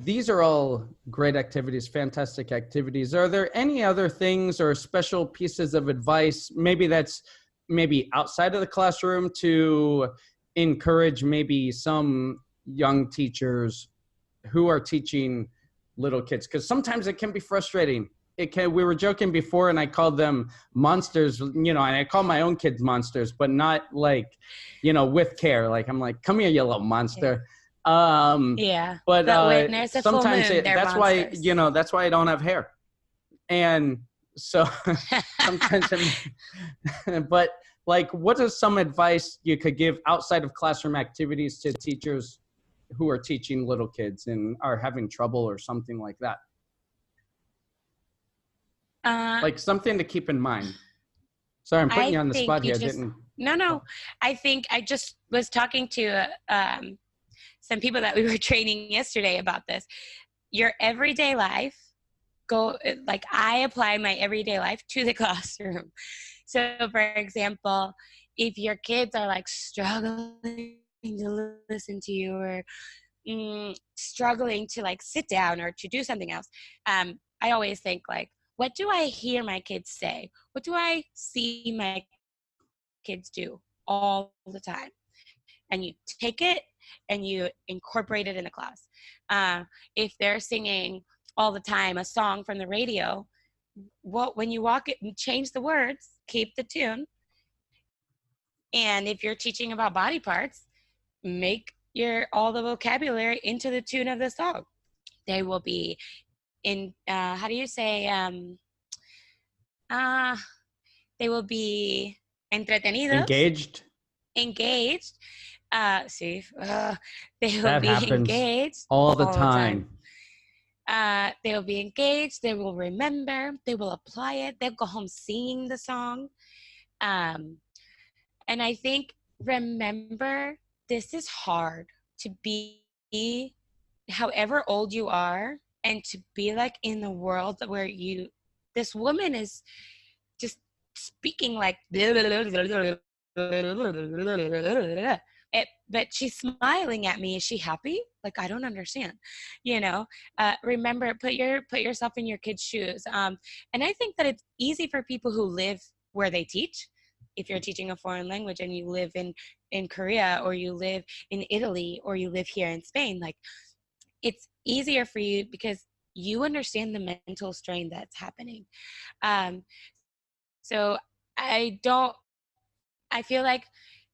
these are all great activities, fantastic activities. Are there any other things or special pieces of advice, maybe outside of the classroom, to encourage maybe some young teachers who are teaching little kids? Because sometimes it can be frustrating. We were joking before, and I called them monsters, and I call my own kids monsters, but not like, with care. Like, I'm like, come here, you little monster. Yeah. But when there's a full moon, they're that's monsters. why, that's why I don't have hair. And so sometimes, but like, what is some advice you could give outside of classroom activities to teachers who are teaching little kids and are having trouble or something like that? Like something to keep in mind. Sorry, I'm putting you on the spot here. No. I think I just was talking to some people that we were training yesterday about this. Your everyday life, I apply my everyday life to the classroom. So for example, if your kids are like struggling to listen to you, or struggling to like sit down or to do something else, I always think like, what do I hear my kids say? What do I see my kids do all the time? And you take it and you incorporate it in the class. If they're singing all the time a song from the radio, when you walk it, change the words, keep the tune. And if you're teaching about body parts, make all the vocabulary into the tune of the song. They will be how do you say, they will be entretenidos. Engaged. They will be engaged all the time. They will be engaged. They will remember. They will apply it. They'll go home singing the song. And I think, remember, this is hard to be, however old you are, and to be like in the world where this woman is just speaking like, but she's smiling at me. Is she happy? Like, I don't understand. Remember, put yourself in your kids' shoes. And I think that it's easy for people who live where they teach. If you're teaching a foreign language and you live in Korea, or you live in Italy, or you live here in Spain, like, it's easier for you because you understand the mental strain that's happening. So I feel like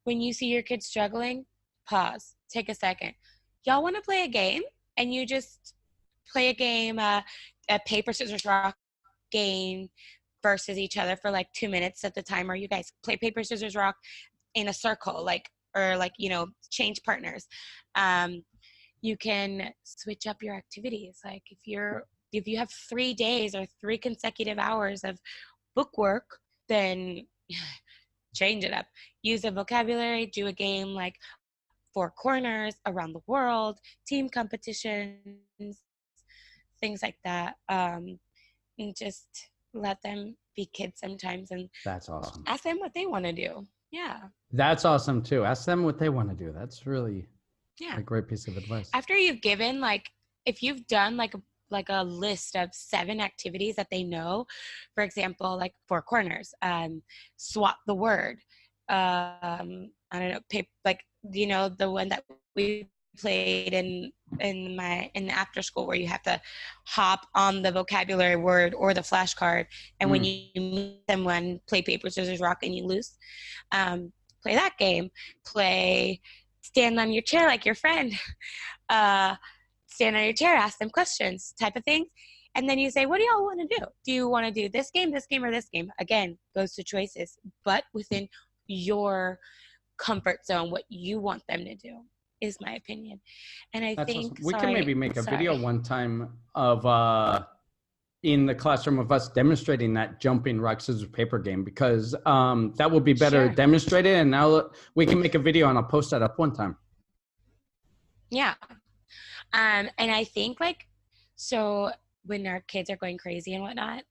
when you see your kids struggling, pause, take a second. Y'all want to play a game? And you just play a game, a paper, scissors, rock game versus each other for like 2 minutes at the time, or you guys play paper, scissors, rock in a circle, change partners. You can switch up your activities. Like if you have 3 days or 3 consecutive hours of book work, then change it up. Use a vocabulary, do a game like 4 corners, around the world, team competitions, things like that. And just let them be kids sometimes, and that's awesome. Ask them what they want to do. Yeah. That's awesome too. Ask them what they want to do. That's really a great piece of advice. After you've given, if you've done like a list of 7 activities that they know, for example, like 4 corners, swap the word, I don't know, the one that we played in after school, where you have to hop on the vocabulary word or the flashcard, and when you meet someone, play paper, scissors, rock, and you lose. Play that game. Play stand on your chair like your friend. Stand on your chair, ask them questions, type of things. And then you say, what do y'all want to do? Do you want to do this game, or this game? Again, goes to choices, but within your comfort zone, what you want them to do is my opinion. And I think awesome. We can maybe make a video one time of in the classroom of us demonstrating that jumping rock, scissors, paper game, because that will be better demonstrated. And now we can make a video and I'll post that up one time. Yeah. And I think so when our kids are going crazy and whatnot,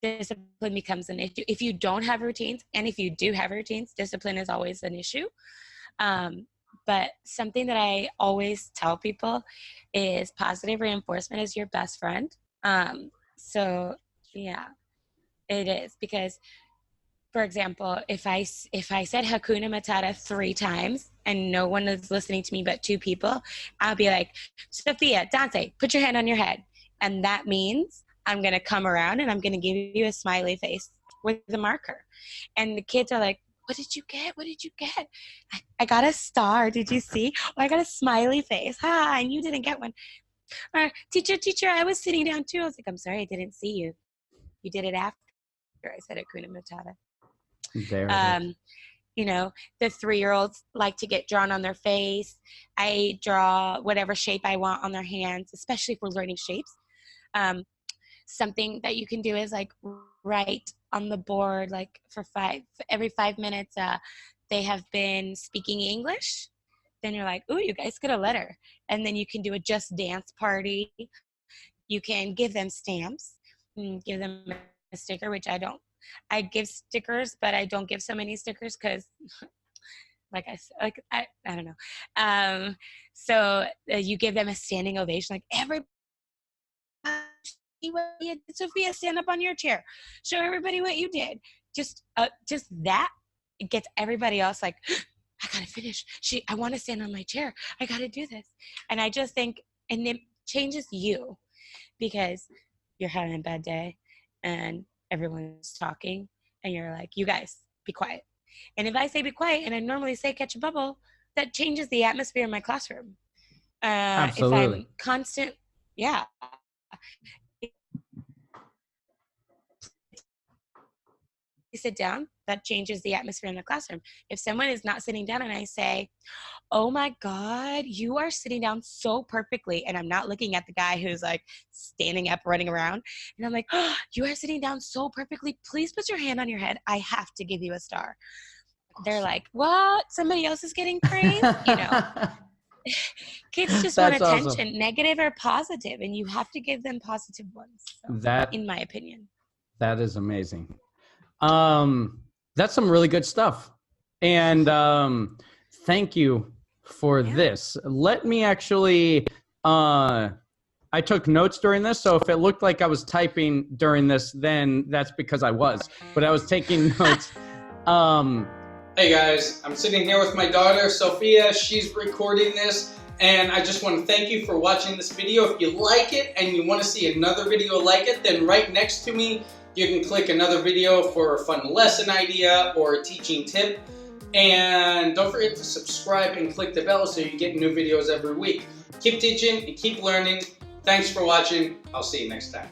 discipline becomes an issue. If you don't have routines, and if you do have routines, discipline is always an issue. But something that I always tell people is positive reinforcement is your best friend. So yeah, it is, because for example, if I said Hakuna Matata 3 times and no one is listening to me but 2 people, I'll be like, Sophia, Dante, put your hand on your head. And that means I'm going to come around and I'm going to give you a smiley face with a marker. And the kids are like, what did you get? What did you get? I got a star. Did you see? Oh, I got a smiley face. Ah, and you didn't get one. Or, teacher, I was sitting down too. I was like, I'm sorry, I didn't see you. You did it after I said Hakuna Matata. You know, the 3-year-olds like to get drawn on their face. I draw whatever shape I want on their hands, especially if we're learning shapes. Something that you can do is like write on the board, like for every 5 minutes, they have been speaking English. Then you're like, ooh, you guys get a letter. And then you can do a just dance party. You can give them stamps, give them a sticker, which I don't. I give stickers, but I don't give so many stickers because, I don't know. So you give them a standing ovation, like everybody. Sophia, stand up on your chair. Show everybody what you did. Just that, it gets everybody else like, I gotta finish. I want to stand on my chair. I gotta do this. And I just think, and it changes you because you're having a bad day and everyone's talking and you're like, you guys be quiet. And if I say be quiet and I normally say catch a bubble, that changes the atmosphere in my classroom. Absolutely. If I'm constant, yeah. You sit down, that changes the atmosphere in the classroom. If someone is not sitting down and I say, oh my God, you are sitting down so perfectly, and I'm not looking at the guy who's like standing up, running around, and I'm like, oh, you are sitting down so perfectly, please put your hand on your head, I have to give you a star. Awesome. They're like, what? Somebody else is getting praise? You know, kids just want attention, awesome. Negative or positive, and you have to give them positive ones. So, in my opinion. That is amazing. That's some really good stuff. And thank you for this. Let me actually, I took notes during this, so if it looked like I was typing during this, then that's because I was. But I was taking notes. Hey guys, I'm sitting here with my daughter, Sophia. She's recording this. And I just want to thank you for watching this video. If you like it and you want to see another video like it, then right next to me, you can click another video for a fun lesson idea or a teaching tip. And don't forget to subscribe and click the bell so you get new videos every week. Keep teaching and keep learning. Thanks for watching. I'll see you next time.